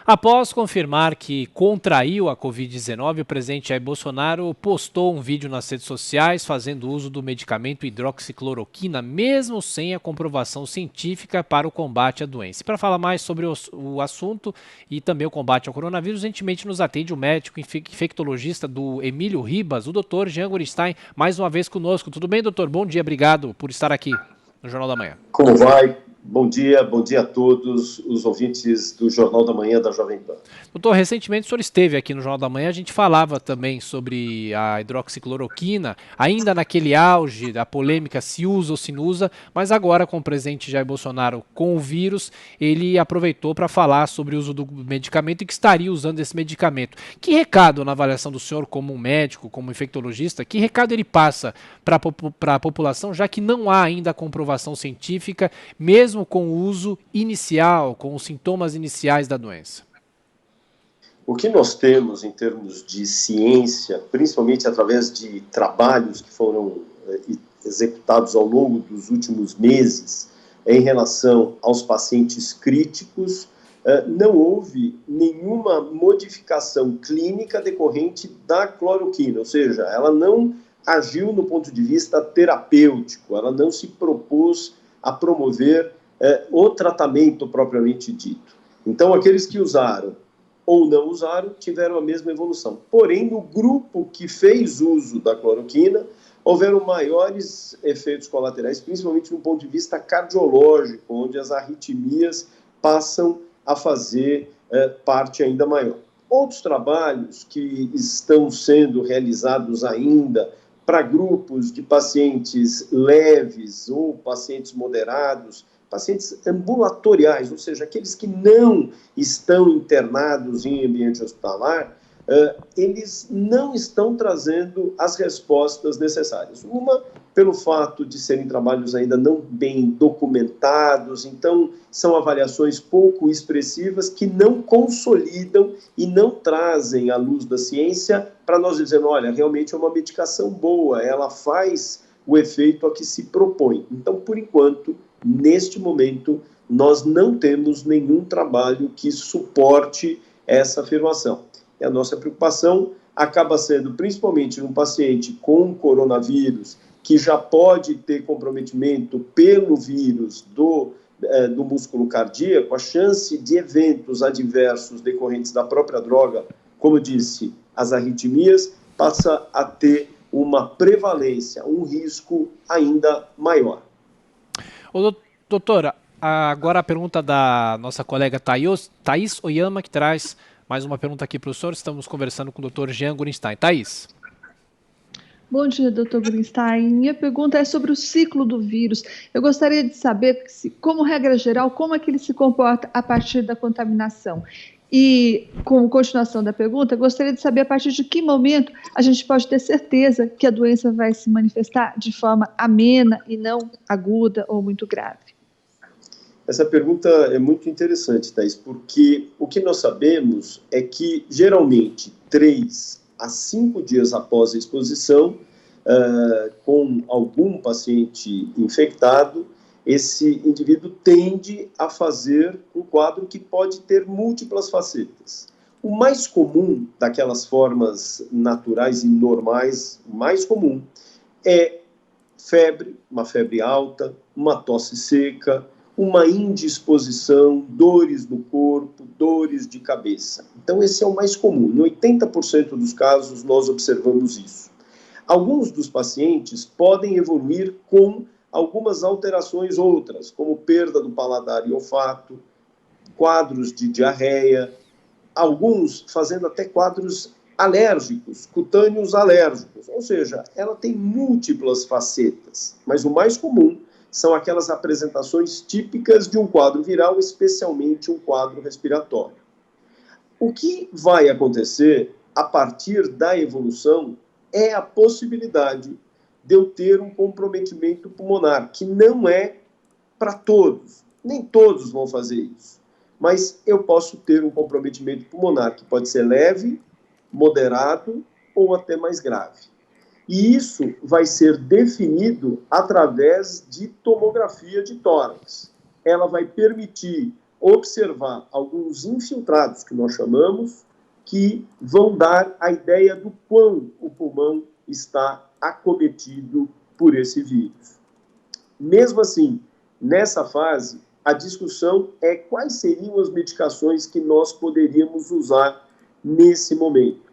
Após confirmar que contraiu a Covid-19, o presidente Jair Bolsonaro postou um vídeo nas redes sociais fazendo uso do medicamento hidroxicloroquina, mesmo sem a comprovação científica para o combate à doença. E para falar mais sobre o assunto e também o combate ao coronavírus, gentilmente nos atende o médico infectologista do Emílio Ribas, o Dr. Jean Gorenstein, mais uma vez conosco. Tudo bem, doutor? Bom dia, obrigado por estar aqui no Jornal da Manhã. Como vai? Bom dia a todos os ouvintes do Jornal da Manhã da Jovem Pan. Doutor, recentemente o senhor esteve aqui no Jornal da Manhã, a gente falava também sobre a hidroxicloroquina, ainda naquele auge da polêmica se usa ou se não usa, mas agora com o presidente Jair Bolsonaro com o vírus, ele aproveitou para falar sobre o uso do medicamento e que estaria usando esse medicamento. Que recado, na avaliação do senhor como um médico, como infectologista, que recado ele passa para a população, já que não há ainda a comprovação científica, mesmo com o uso inicial, com os sintomas iniciais da doença? O que nós temos em termos de ciência, principalmente através de trabalhos que foram executados ao longo dos últimos meses, em relação aos pacientes críticos, não houve nenhuma modificação clínica decorrente da cloroquina, ou seja, ela não agiu no ponto de vista terapêutico, ela não se propôs a promover o tratamento propriamente dito. Então, aqueles que usaram ou não usaram, tiveram a mesma evolução. Porém, no grupo que fez uso da cloroquina, houveram maiores efeitos colaterais, principalmente no ponto de vista cardiológico, onde as arritmias passam a fazer parte ainda maior. Outros trabalhos que estão sendo realizados ainda para grupos de pacientes leves ou pacientes moderados, pacientes ambulatoriais, ou seja, aqueles que não estão internados em ambiente hospitalar, eles não estão trazendo as respostas necessárias. Uma, pelo fato de serem trabalhos ainda não bem documentados, então são avaliações pouco expressivas que não consolidam e não trazem à luz da ciência para nós dizer, olha, realmente é uma medicação boa, ela faz o efeito a que se propõe. Então, por enquanto, neste momento, nós não temos nenhum trabalho que suporte essa afirmação. E a nossa preocupação acaba sendo, principalmente num paciente com coronavírus, que já pode ter comprometimento pelo vírus do músculo cardíaco, a chance de eventos adversos decorrentes da própria droga, como eu disse, as arritmias, passa a ter uma prevalência, um risco ainda maior. Ô, doutora, agora a pergunta da nossa colega Thaís Oyama, que traz mais uma pergunta aqui para o senhor. Estamos conversando com o Dr. Jean Gorenstein. Thaís. Bom dia, Dr. Gorenstein. Minha pergunta é sobre o ciclo do vírus. Eu gostaria de saber, como regra geral, como é que ele se comporta a partir da contaminação. E, como continuação da pergunta, gostaria de saber a partir de que momento a gente pode ter certeza que a doença vai se manifestar de forma amena e não aguda ou muito grave. Essa pergunta é muito interessante, Thaís, porque o que nós sabemos é que, geralmente, 3 a 5 dias após a exposição, com algum paciente infectado, esse indivíduo tende a fazer um quadro que pode ter múltiplas facetas. O mais comum daquelas formas naturais e normais, o mais comum é febre, uma febre alta, uma tosse seca, uma indisposição, dores no corpo, dores de cabeça. Então esse é o mais comum. Em 80% dos casos nós observamos isso. Alguns dos pacientes podem evoluir com algumas alterações outras, como perda do paladar e olfato, quadros de diarreia, alguns fazendo até quadros alérgicos, cutâneos alérgicos, ou seja, ela tem múltiplas facetas, mas o mais comum são aquelas apresentações típicas de um quadro viral, especialmente um quadro respiratório. O que vai acontecer a partir da evolução é a possibilidade de eu ter um comprometimento pulmonar, que não é para todos, nem todos vão fazer isso, mas eu posso ter um comprometimento pulmonar que pode ser leve, moderado ou até mais grave. E isso vai ser definido através de tomografia de tórax. Ela vai permitir observar alguns infiltrados, que nós chamamos, que vão dar a ideia do quão o pulmão está acometido por esse vírus. Mesmo assim, nessa fase, a discussão é quais seriam as medicações que nós poderíamos usar nesse momento.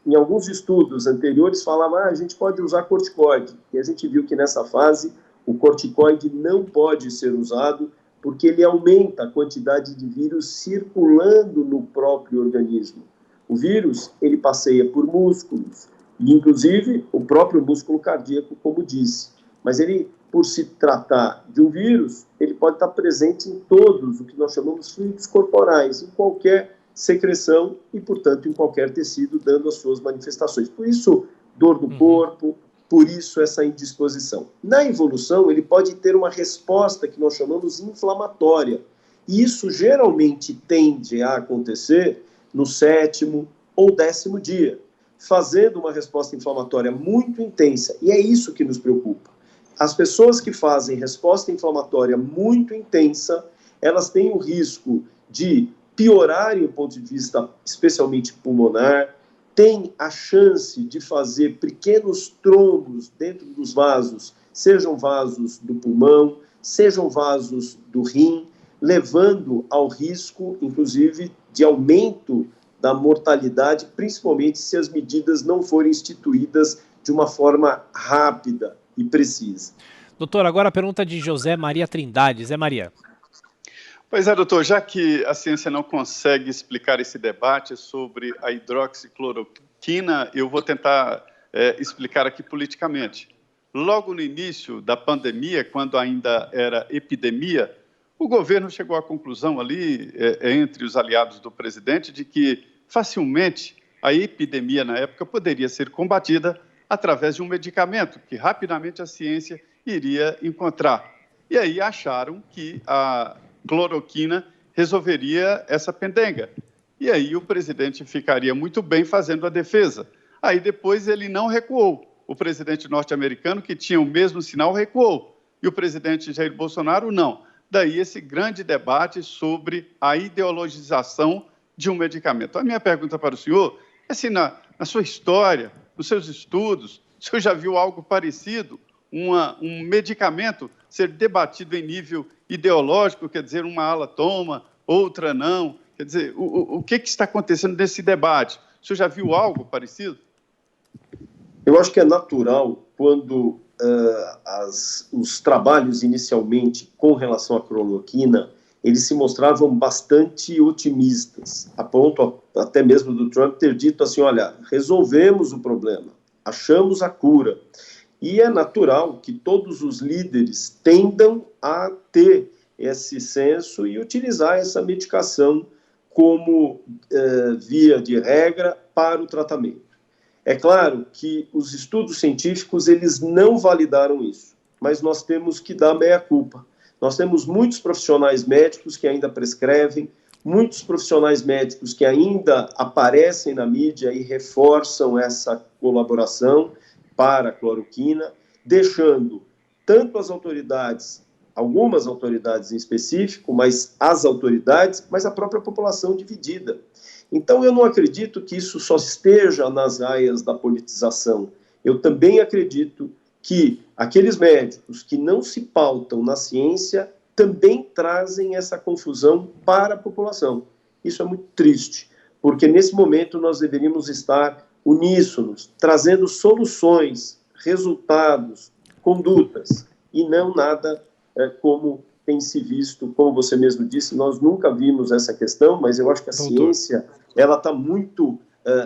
Em alguns estudos anteriores falavam a gente pode usar corticoide, e a gente viu que nessa fase o corticoide não pode ser usado porque ele aumenta a quantidade de vírus circulando no próprio organismo. O vírus, ele passeia por músculos, e inclusive o próprio músculo cardíaco, como disse. Mas ele, por se tratar de um vírus, ele pode estar presente em todos o que nós chamamos de fluidos corporais, em qualquer secreção e, portanto, em qualquer tecido, dando as suas manifestações. Por isso, dor no corpo, por isso essa indisposição. Na evolução, ele pode ter uma resposta que nós chamamos inflamatória. E isso geralmente tende a acontecer no 7º ou 10º dia, fazendo uma resposta inflamatória muito intensa. E é isso que nos preocupa. As pessoas que fazem resposta inflamatória muito intensa, elas têm o risco de piorarem o ponto de vista especialmente pulmonar, tem a chance de fazer pequenos trombos dentro dos vasos, sejam vasos do pulmão, sejam vasos do rim, levando ao risco, inclusive, de aumento da mortalidade, principalmente se as medidas não forem instituídas de uma forma rápida e precisa. Doutor, agora a pergunta de José Maria Trindade. Zé Maria. Pois é, doutor, já que a ciência não consegue explicar esse debate sobre a hidroxicloroquina, eu vou tentar explicar aqui politicamente. Logo no início da pandemia, quando ainda era epidemia, o governo chegou à conclusão ali, entre os aliados do presidente, de que facilmente a epidemia na época poderia ser combatida através de um medicamento que rapidamente a ciência iria encontrar. E aí acharam que a cloroquina resolveria essa pendenga. E aí o presidente ficaria muito bem fazendo a defesa. Aí depois ele não recuou. O presidente norte-americano, que tinha o mesmo sinal, recuou. E o presidente Jair Bolsonaro, não. Daí esse grande debate sobre a ideologização de um medicamento. A minha pergunta para o senhor é se na sua história, nos seus estudos, o senhor já viu algo parecido, um medicamento ser debatido em nível ideológico, quer dizer, uma ala toma, outra não. Quer dizer, o que está acontecendo nesse debate? O senhor já viu algo parecido? Eu acho que é natural quando os trabalhos inicialmente com relação à cloroquina, eles se mostravam bastante otimistas, a ponto até mesmo do Trump ter dito assim, olha, resolvemos o problema, achamos a cura. E é natural que todos os líderes tendam a ter esse senso e utilizar essa medicação como via de regra para o tratamento. É claro que os estudos científicos eles não validaram isso, mas nós temos que dar meia-culpa. Nós temos muitos profissionais médicos que ainda prescrevem, muitos profissionais médicos que ainda aparecem na mídia e reforçam essa colaboração para a cloroquina, deixando tanto as autoridades, algumas autoridades em específico, mas as autoridades, mas a própria população dividida. Então, eu não acredito que isso só esteja nas raias da politização. Eu também acredito que aqueles médicos que não se pautam na ciência também trazem essa confusão para a população. Isso é muito triste, porque nesse momento nós deveríamos estar uníssonos, trazendo soluções, resultados, condutas, e não nada como tem se visto, como você mesmo disse, nós nunca vimos essa questão, mas eu acho que a ciência ela está muito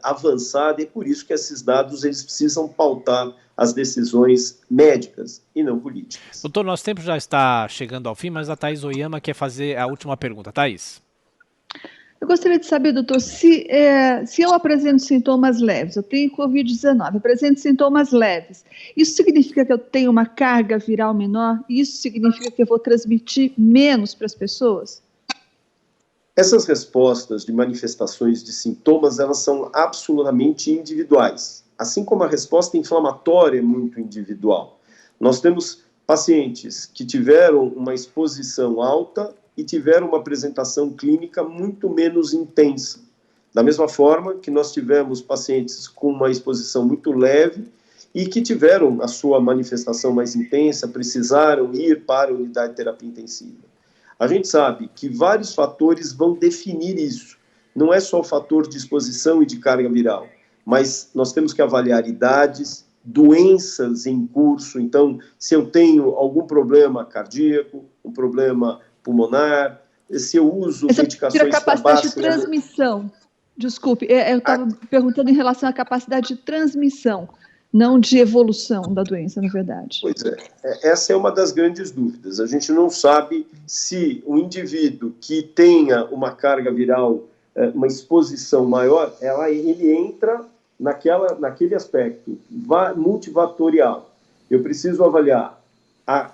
avançada e por isso que esses dados eles precisam pautar as decisões médicas e não políticas. Doutor, nosso tempo já está chegando ao fim, mas a Thaís Oyama quer fazer a última pergunta. Thaís. Eu gostaria de saber, doutor, se eu apresento sintomas leves, eu tenho Covid-19, apresento sintomas leves, isso significa que eu tenho uma carga viral menor? Isso significa que eu vou transmitir menos para as pessoas? Essas respostas de manifestações de sintomas, elas são absolutamente individuais, assim como a resposta inflamatória é muito individual. Nós temos pacientes que tiveram uma exposição alta e tiveram uma apresentação clínica muito menos intensa. Da mesma forma que nós tivemos pacientes com uma exposição muito leve e que tiveram a sua manifestação mais intensa, precisaram ir para a unidade de terapia intensiva. A gente sabe que vários fatores vão definir isso. Não é só o fator de exposição e de carga viral, mas nós temos que avaliar idades, doenças em curso. Então, se eu tenho algum problema cardíaco, um problema pulmonar, se eu uso medicações a capacidade de transmissão. Desculpe, eu estava perguntando em relação à capacidade de transmissão, não de evolução da doença, na verdade. Pois é, essa é uma das grandes dúvidas. A gente não sabe se um indivíduo que tenha uma carga viral, uma exposição maior, ele entra naquele aspecto multifatorial. Eu preciso avaliar a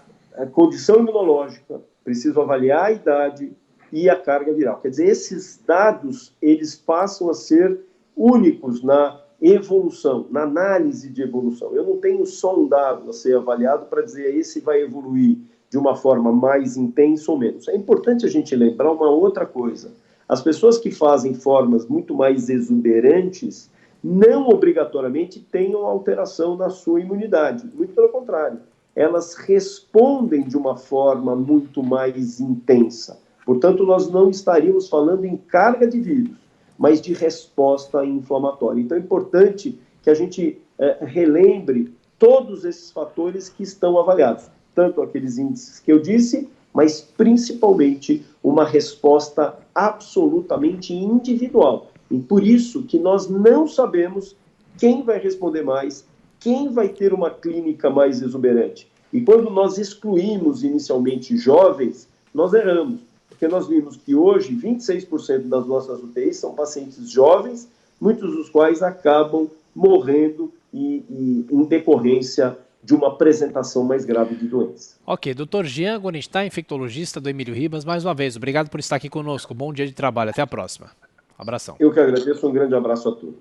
condição imunológica, preciso avaliar a idade e a carga viral. Quer dizer, esses dados, eles passam a ser únicos na evolução, na análise de evolução. Eu não tenho só um dado a ser avaliado para dizer esse vai evoluir de uma forma mais intensa ou menos. É importante a gente lembrar uma outra coisa. As pessoas que fazem formas muito mais exuberantes não obrigatoriamente tenham alteração na sua imunidade. Muito pelo contrário. Elas respondem de uma forma muito mais intensa. Portanto, nós não estaríamos falando em carga de vírus, mas de resposta inflamatória. Então, é importante que a gente relembre todos esses fatores que estão avaliados, tanto aqueles índices que eu disse, mas principalmente uma resposta absolutamente individual. E por isso que nós não sabemos quem vai responder mais, quem vai ter uma clínica mais exuberante. E quando nós excluímos inicialmente jovens, nós erramos. Porque nós vimos que hoje 26% das nossas UTIs são pacientes jovens, muitos dos quais acabam morrendo em decorrência de uma apresentação mais grave de doença. Ok, Dr. Jean Gorenstein, infectologista do Emílio Ribas, mais uma vez, obrigado por estar aqui conosco. Bom dia de trabalho, até a próxima. Abração. Eu que agradeço, um grande abraço a todos.